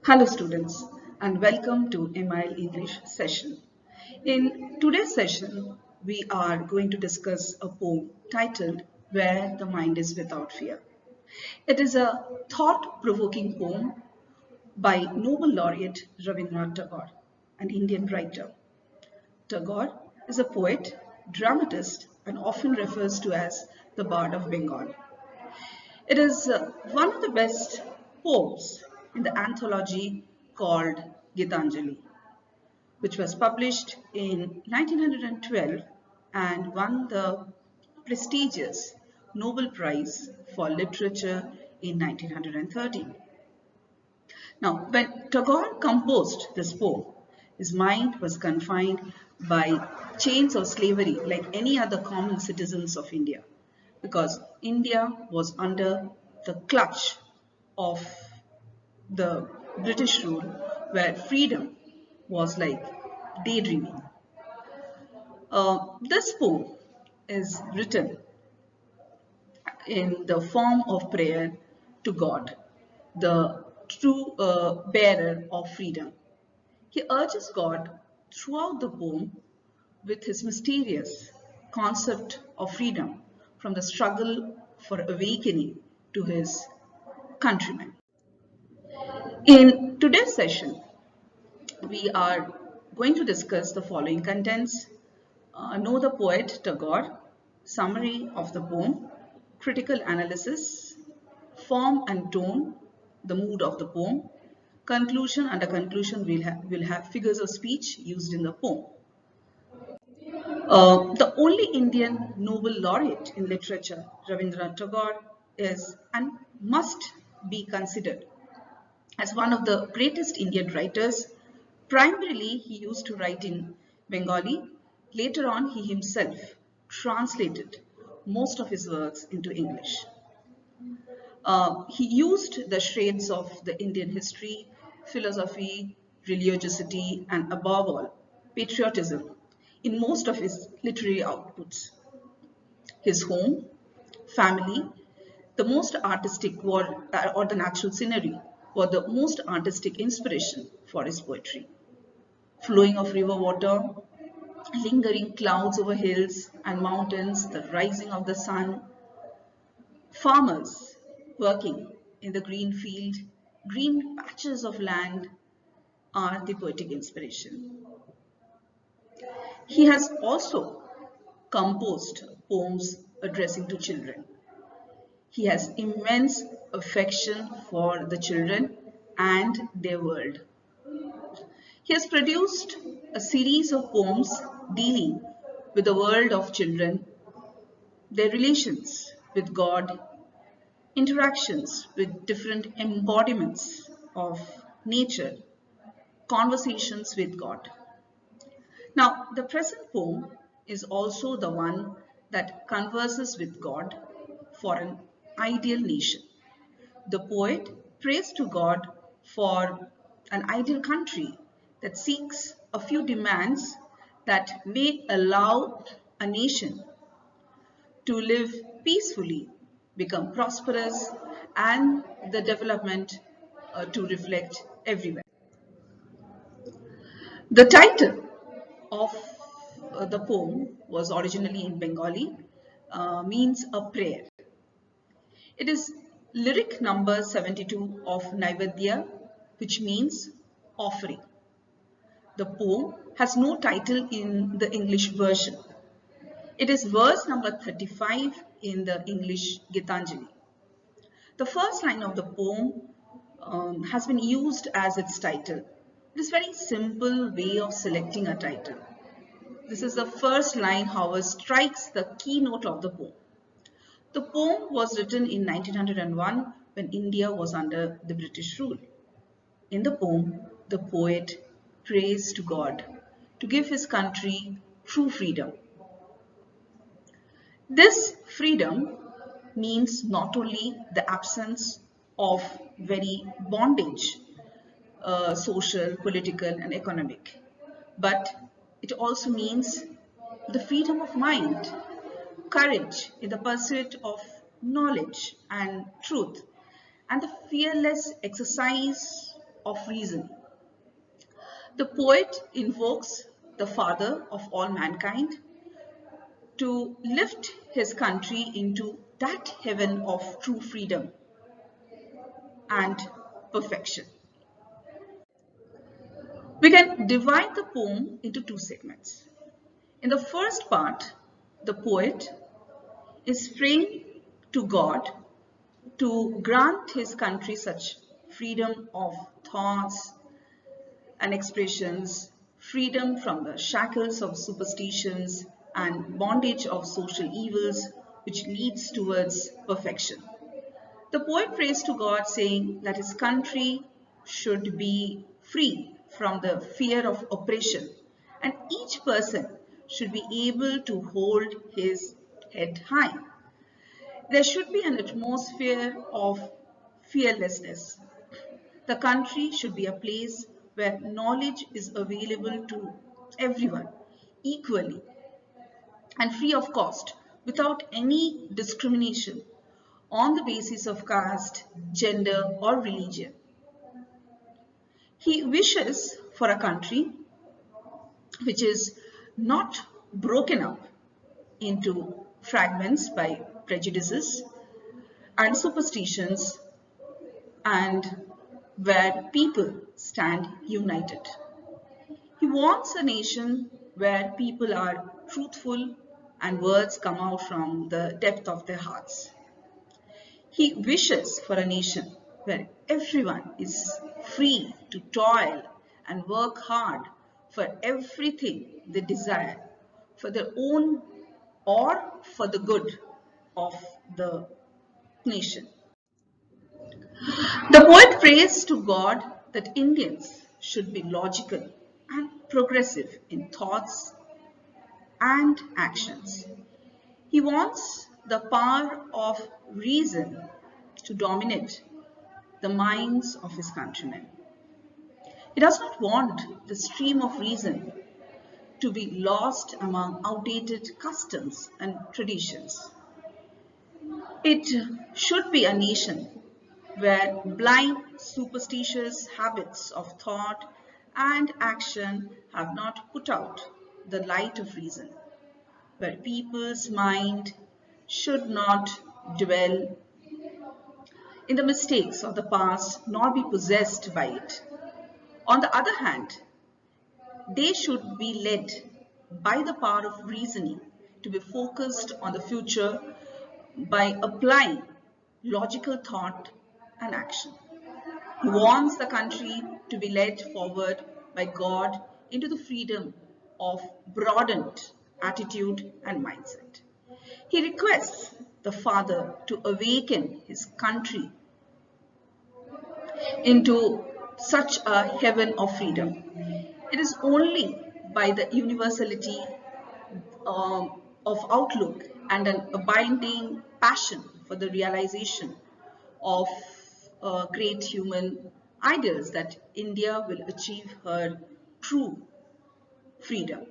Hello students and welcome to MIL English session. In today's session, we are going to discuss a poem titled Where the Mind is Without Fear. It is a thought-provoking poem by Nobel laureate Rabindranath Tagore, an Indian writer. Tagore is a poet, dramatist and often refers to as the Bard of Bengal. It is one of the best poems in the anthology called Gitanjali, which was published in 1912 and won the prestigious Nobel Prize for Literature in 1913. Now, when Tagore composed this poem, his mind was confined by chains of slavery like any other common citizens of India, because India was under the clutch of the British rule where freedom was like daydreaming. This poem is written in the form of prayer to God, the true bearer of freedom. He urges God throughout the poem with his mysterious concept of freedom from the struggle for awakening to his countrymen. In today's session, we are going to discuss the following contents. Know the poet Tagore, summary of the poem, critical analysis, form and tone, the mood of the poem, conclusion. Under conclusion, we'll have figures of speech used in the poem. The only Indian Nobel laureate in literature, Rabindranath Tagore, is and must be considered as one of the greatest Indian writers. Primarily, he used to write in Bengali. Later on, he himself translated most of his works into English. He used the shades of the Indian history, philosophy, religiosity, and above all, patriotism in most of his literary outputs. His home, family, the most artistic or the natural scenery were the most artistic inspiration for his poetry. Flowing of river water, lingering clouds over hills and mountains, the rising of the sun, farmers working in the green field, green patches of land are the poetic inspiration. He has also composed poems addressing to children. He has immense affection for the children and their world. He has produced a series of poems dealing with the world of children, their relations with God, interactions with different embodiments of nature, conversations with God. Now, the present poem is also the one that converses with God for an ideal nation. The poet prays to God for an ideal country that seeks a few demands that may allow a nation to live peacefully, become prosperous, and the development to reflect everywhere. The title of the poem was originally in Bengali, means a prayer. It is lyric number 72 of Naivedya, which means offering. The poem has no title in the English version. It is verse number 35 in the English Gitanjali. The first line of the poem has been used as its title. It is a very simple way of selecting a title. This is the first line, however, strikes the keynote of the poem. The poem was written in 1901 when India was under the British rule. In the poem, the poet prays to God to give his country true freedom. This freedom means not only the absence of very bondage, social, political, and economic, but it also means the freedom of mind, courage in the pursuit of knowledge and truth, and the fearless exercise of reason. The poet invokes the father of all mankind to lift his country into that heaven of true freedom and perfection. We can divide the poem into two segments. In the first part, the poet is praying to God to grant his country such freedom of thoughts and expressions, freedom from the shackles of superstitions and bondage of social evils which leads towards perfection. The poet prays to God saying that his country should be free from the fear of oppression and each person should be able to hold his head high. There should be an atmosphere of fearlessness. The country should be a place where knowledge is available to everyone equally and free of cost without any discrimination on the basis of caste, gender or religion. He wishes for a country which is not broken up into fragments by prejudices and superstitions and where people stand united. He wants a nation where people are truthful and words come out from the depth of their hearts. He wishes for a nation where everyone is free to toil and work hard for everything they desire, for their own or for the good of the nation. The poet prays to God that Indians should be logical and progressive in thoughts and actions. He wants the power of reason to dominate the minds of his countrymen. He does not want the stream of reason to be lost among outdated customs and traditions. It should be a nation where blind superstitious habits of thought and action have not put out the light of reason, where people's mind should not dwell in the mistakes of the past nor be possessed by it. On the other hand, they should be led by the power of reasoning to be focused on the future by applying logical thought and action. He wants the country to be led forward by God into the freedom of broadened attitude and mindset. He requests the Father to awaken his country into such a heaven of freedom. It is only by the universality of outlook and an abiding passion for the realization of great human ideals that India will achieve her true freedom.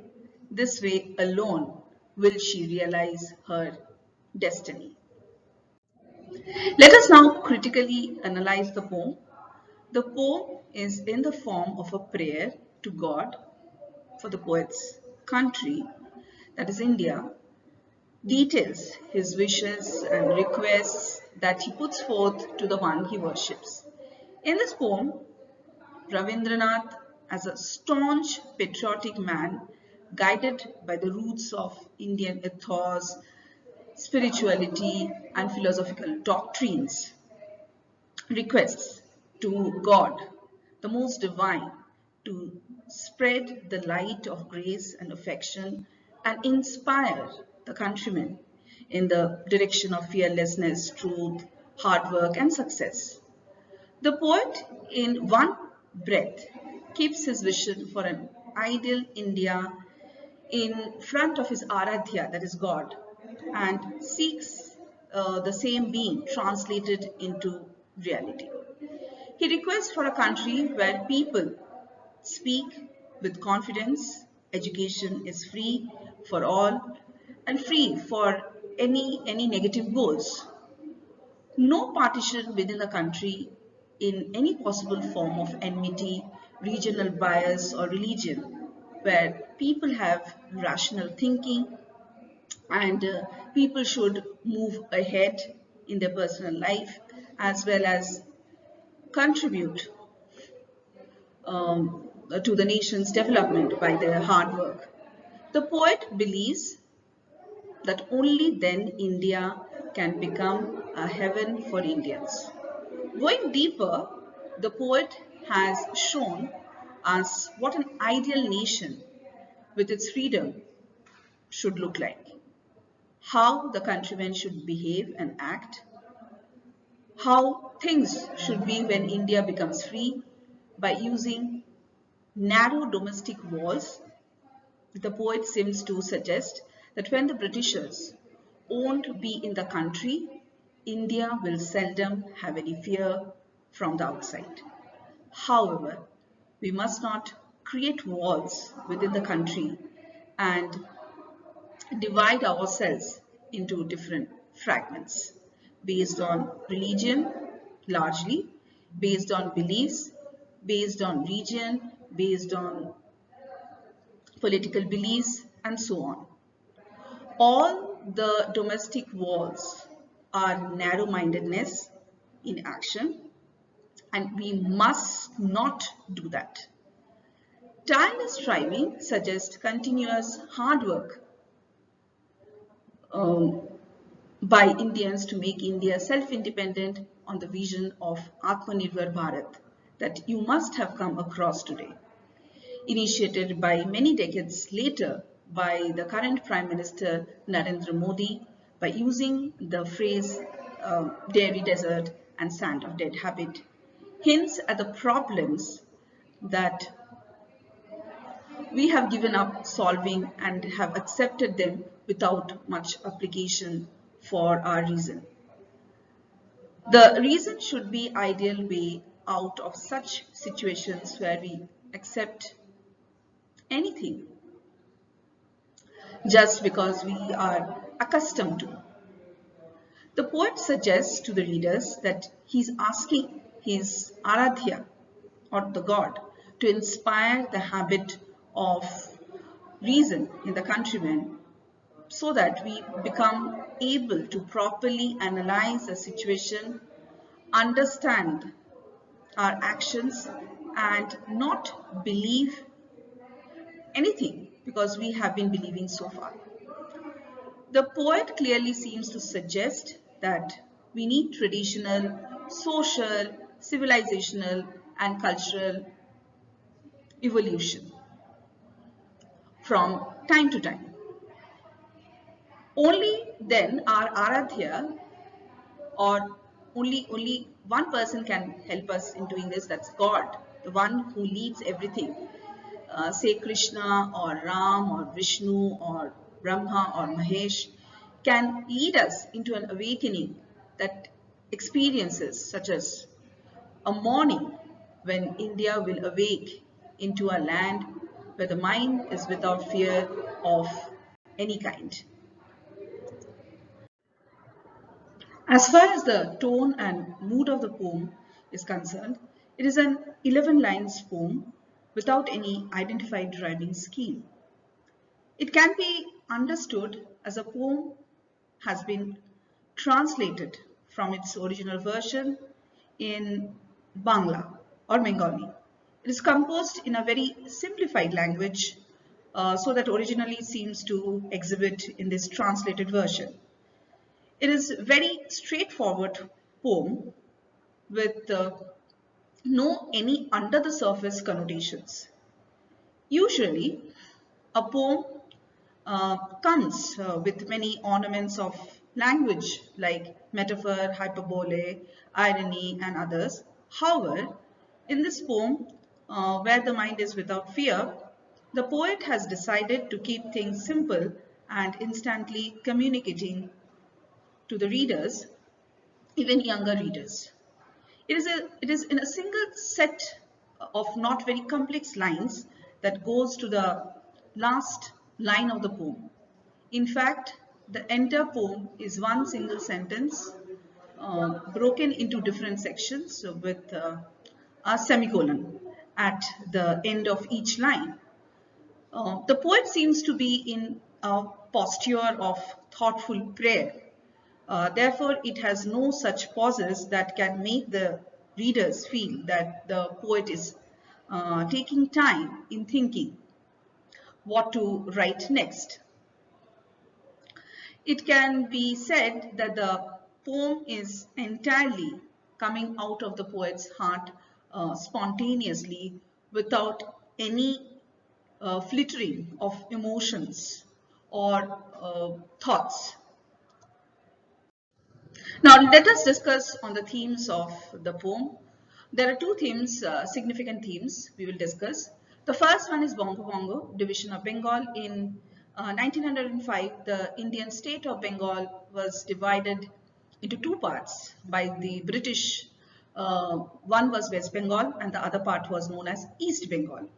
This way alone will she realize her destiny. Let us now critically analyze the poem. The poem is in the form of a prayer to God for the poet's country, that is India, details his wishes and requests that he puts forth to the one he worships. In this poem, Ravindranath, as a staunch patriotic man, guided by the roots of Indian ethos, spirituality and philosophical doctrines, requests to God, the most divine, to spread the light of grace and affection and inspire the countrymen in the direction of fearlessness, truth, hard work and success. The poet in one breath keeps his vision for an ideal India in front of his Aradhya, that is God, and seeks the same being translated into reality. He requests for a country where people speak with confidence, education is free for all and free for any negative goals. No partition within the country in any possible form of enmity, regional bias, or religion, where people have rational thinking and people should move ahead in their personal life as well as contribute to the nation's development by their hard work. The poet believes that only then India can become a heaven for Indians. Going deeper, the poet has shown us what an ideal nation with its freedom should look like, how the countrymen should behave and act, how things should be when India becomes free by using narrow domestic walls. The poet seems to suggest that when the Britishers won't be in the country, India will seldom have any fear from the outside. However, we must not create walls within the country and divide ourselves into different fragments based on religion, largely, based on beliefs, based on region, based on political beliefs, and so on. All the domestic walls are narrow-mindedness in action, and we must not do that. Tireless striving suggests continuous hard work um, by Indians to make India self-independent on the vision of Atmanirbhar Bharat that you must have come across today, initiated by many decades later by the current Prime Minister Narendra Modi by using the phrase dairy desert and sand of dead habit, hints at the problems that we have given up solving and have accepted them without much application for our reason. The reason should be ideal way out of such situations where we accept anything just because we are accustomed to. The poet suggests to the readers that he's asking his Aradhya or the god to inspire the habit of reason in the countrymen so that we become able to properly analyze the situation, understand our actions and not believe anything because we have been believing so far. The poet clearly seems to suggest that we need traditional, social, civilizational and cultural evolution from time to time. Only then our Aradhya or only one person can help us in doing this, that's God, the one who leads everything. Say Krishna or Ram or Vishnu or Brahma or Mahesh can lead us into an awakening that experiences such as a morning when India will awake into a land where the mind is without fear of any kind. As far as the tone and mood of the poem is concerned, it is an 11 lines poem without any identified rhyming scheme. It can be understood as a poem has been translated from its original version in Bangla or Bengali. It is composed in a very simplified language so that originally seems to exhibit in this translated version. It is a very straightforward poem with no any under the surface connotations. Usually, a poem comes with many ornaments of language like metaphor, hyperbole, irony and others. However, in this poem, where the mind is without fear, the poet has decided to keep things simple and instantly communicating to the readers, even younger readers. It is in a single set of not very complex lines that goes to the last line of the poem. In fact, the entire poem is one single sentence broken into different sections with a semicolon at the end of each line. The poet seems to be in a posture of thoughtful prayer. Therefore, it has no such pauses that can make the readers feel that the poet is taking time in thinking what to write next. It can be said that the poem is entirely coming out of the poet's heart spontaneously without any flittering of emotions or thoughts. Now let us discuss on the themes of the poem. There are two themes, significant themes we will discuss. The first one is Bongo Bongo, division of Bengal. In 1905, the Indian state of Bengal was divided into two parts by the British. One was West Bengal and the other part was known as East Bengal.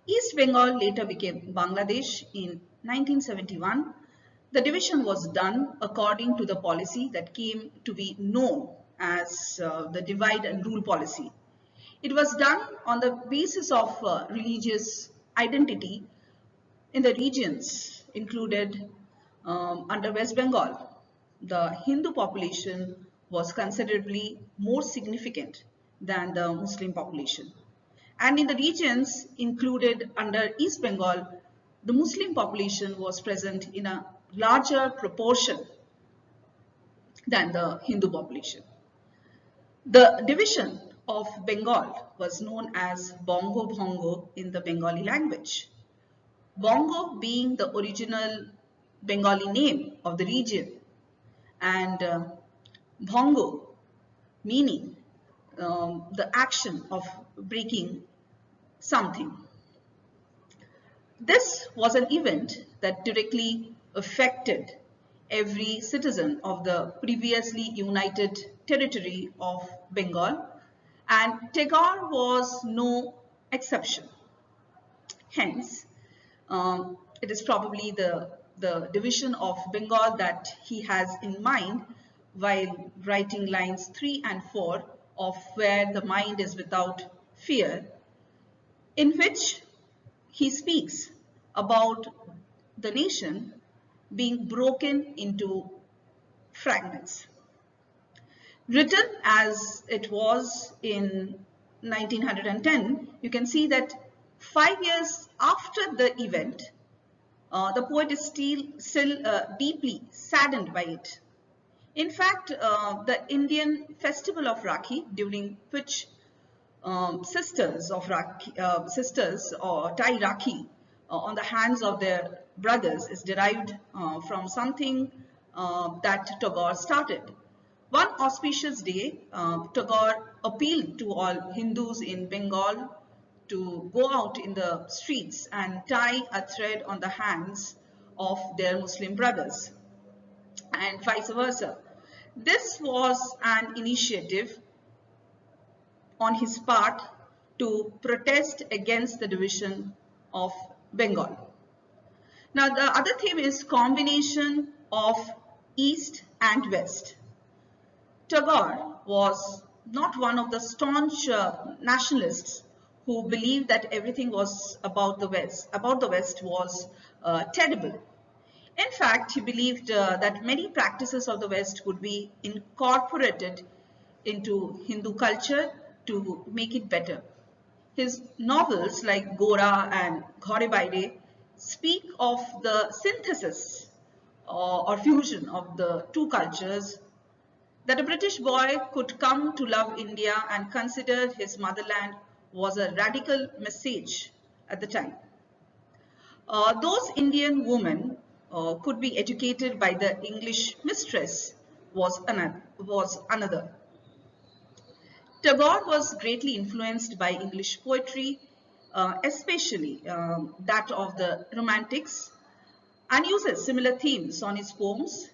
East Bengal later became Bangladesh in 1971. The division was done according to the policy that came to be known as the divide and rule policy. It was done on the basis of religious identity in the regions included under West Bengal. The Hindu population was considerably more significant than the Muslim population. And in the regions included under East Bengal, the Muslim population was present in a larger proportion than the Hindu population. The division of Bengal was known as Bongo Bongo in the Bengali language. Bongo being the original Bengali name of the region and Bongo meaning the action of breaking something. This was an event that directly affected every citizen of the previously united territory of Bengal, and Tagore was no exception. Hence, it is probably the division of Bengal that he has in mind while writing lines 3 and 4 of Where the Mind is Without Fear, in which he speaks about the nation being broken into fragments. Written as it was in 1910, you can see that 5 years after the event, the poet is still deeply saddened by it. In fact, the Indian festival of Rakhi, during which sisters or tie Rakhi on the hands of their brothers, is derived from something that Tagore started. One auspicious day, Tagore appealed to all Hindus in Bengal to go out in the streets and tie a thread on the hands of their Muslim brothers, and vice versa. This was an initiative on his part to protest against the division of Bengal. Now, the other theme is combination of East and West. Tagore was not one of the staunch nationalists who believed that everything was about the West was terrible. In fact, he believed that many practices of the West could be incorporated into Hindu culture to make it better. His novels like Gora and Ghore Baire speak of the synthesis or fusion of the two cultures, that a British boy could come to love India and consider his motherland was a radical message at the time. Those Indian women could be educated by the English mistress was another. Tagore was greatly influenced by English poetry, especially that of the Romantics, and uses similar themes on his poems.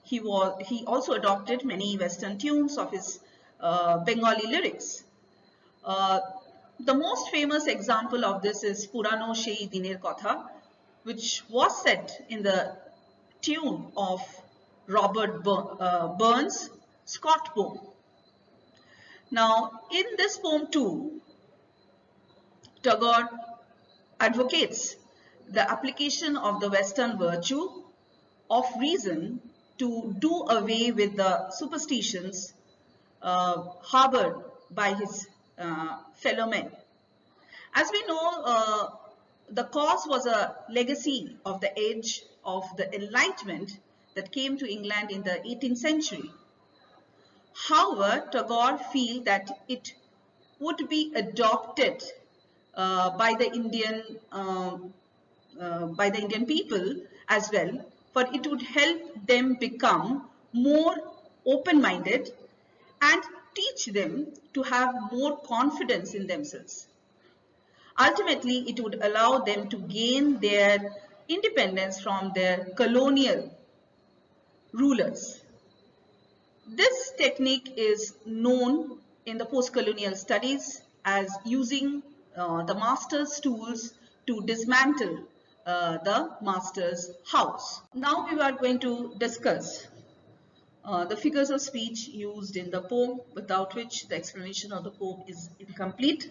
He also adopted many Western tunes of his Bengali lyrics. The most famous example of this is Purano Shei Diner Kotha, which was set in the tune of Robert Burns, Scott poem. Now, in this poem too, Tagore advocates the application of the Western virtue of reason to do away with the superstitions harbored by his fellow men. As we know, the cause was a legacy of the age of the Enlightenment that came to England in the 18th century. However, Tagore feels that it would be adopted by the Indian people as well, for it would help them become more open-minded and teach them to have more confidence in themselves. Ultimately, it would allow them to gain their independence from their colonial rulers. This technique is known in the post-colonial studies as using the master's tools to dismantle the master's house. Now we are going to discuss the figures of speech used in the poem, without which the explanation of the poem is incomplete.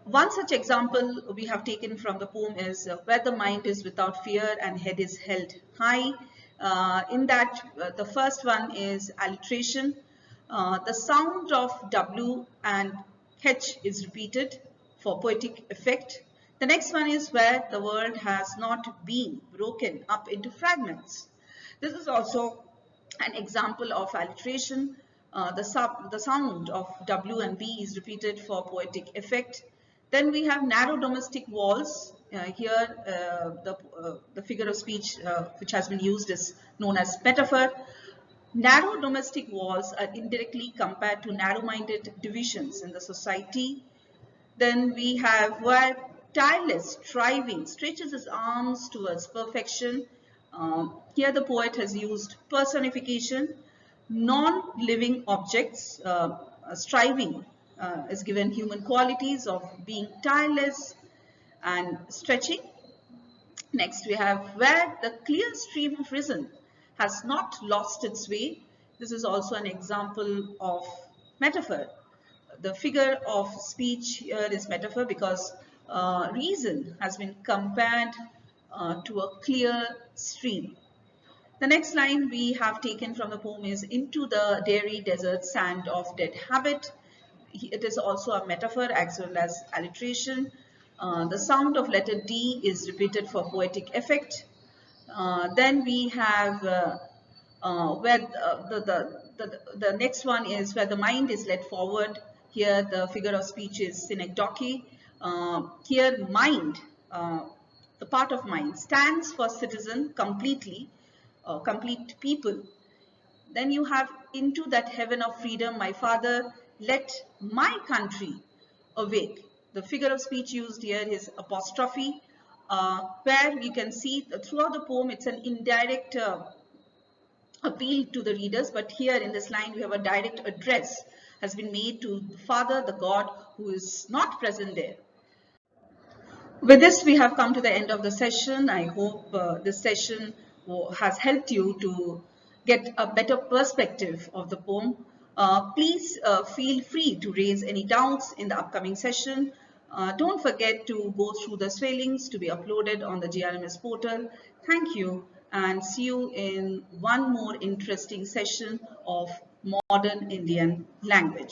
One such example we have taken from the poem is where the mind is without fear and head is held high. In that, the first one is alliteration. The sound of W and H is repeated for poetic effect. The next one is where the word has not been broken up into fragments. This is also an example of alliteration. The sound of W and B is repeated for poetic effect. Then we have narrow domestic walls. Here, the figure of speech which has been used is known as metaphor. Narrow domestic walls are indirectly compared to narrow-minded divisions in the society. Then we have where tireless striving stretches his arms towards perfection. Here the poet has used personification. Non-living objects striving is given human qualities of being tireless and stretching. Next we have where the clear stream of reason has not lost its way. This is also an example of metaphor. The figure of speech here is metaphor because reason has been compared to a clear stream. The next line we have taken from the poem is into the dairy desert sand of dead habit. It is also a metaphor as well as alliteration. The sound of letter D is repeated for poetic effect. Then we have where the next one is where the mind is led forward. Here the figure of speech is synecdoche. Here mind, the part of mind, stands for citizen completely, complete people. Then you have into that heaven of freedom, my father, let my country awake. The figure of speech used here is apostrophe, where you can see throughout the poem it's an indirect appeal to the readers, but here in this line we have a direct address has been made to the Father, the God who is not present there. With this, we have come to the end of the session. I hope this session has helped you to get a better perspective of the poem. Please feel free to raise any doubts in the upcoming session. Don't forget to go through the spellings to be uploaded on the GRMS portal. Thank you and see you in one more interesting session of modern Indian language.